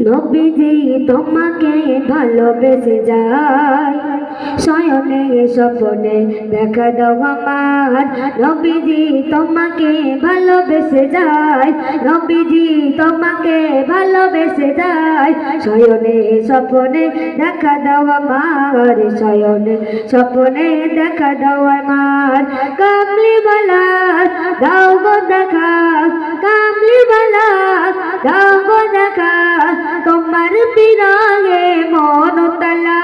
নবীজি তোমাকে ভালোবেসে যায়, শয়নে স্বপ্নে দেখা দাও আমার। নবীজি তোমাকে ভালোবেসে যায়, নবীজি তোমাকে ভালোবেসে যায়, শয়নে স্বপ্নে দেখা দাও আমার, শয়নে স্বপ্নে দেখা দাও আমার। কামলিওয়ালা দাও গো দেখা, কামলিওয়ালা দাও গো দেখা, তোমার বিরহে মন তালা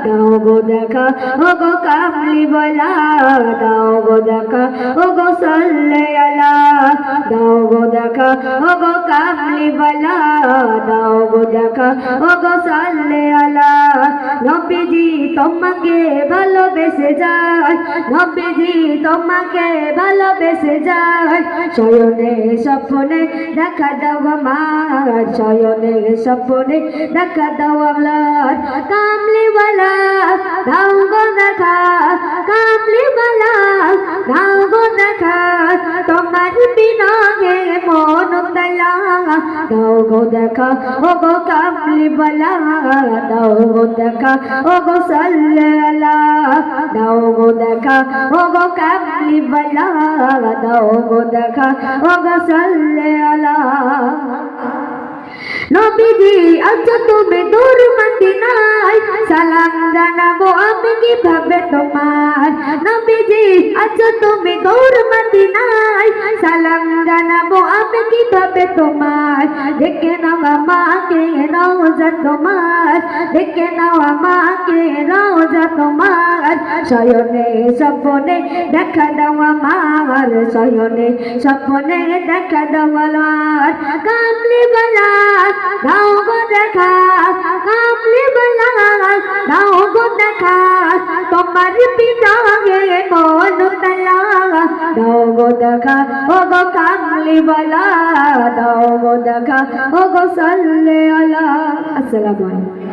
দাও গো দেখা, ও গো কামলিওয়ালা দাও গো দেখা, ও গো সাল্লে আলা দাও গো দেখা, ও গো কামলিওয়ালা দাও গো দেখা, ও গো সাল্লে আলা। নবীজি তোমাকে ভালোবেসে যায়, নবীজি তোমাকে ভালোবেসে যায়, শয়নে স্বপ্নে দেখা দাও আমার, শয়নে স্বপ্নে দেখা দাও আমার। কামলিওয়ালা দাও গো দেখা, কামলিওয়ালা দাও গো দেখা, তোমার বিরহে মন তালা দাও গো দেখা, ও গো কামলিওয়ালা দাও গো দেখা, ও গো সাল্লে আলা দাও গো দেখা, ও গো কামলিওয়ালা দাও গো দেখা, ও গো সাল্লে আলা। নবীজি আজ তুমি দূর মদিনায়, সালাম জানাবো আমি কিভাবে তোমার। নবীজি আজ তুমি দূর মদিনায়, সালাম জানাবো আমি কিভাবে তোমার। দেখে নাও আমাকে রওজা তোমার, দেখে নাও আমাকে রওজা তোমার, শয়নে স্বপ্নে দেখা দাও আমার, শয়নে স্বপ্নে দেখা দাও আমার। কামলিওয়ালা দাও গো দেখা, কামলিওয়ালা দাও গো দেখা, তোমার বিরহে মন তালা দাও গো দেখা, ও গো কামলিওয়ালা দাও গো দেখা, ও গো সাল্লে আলা। আসসালামু আলাইকুম।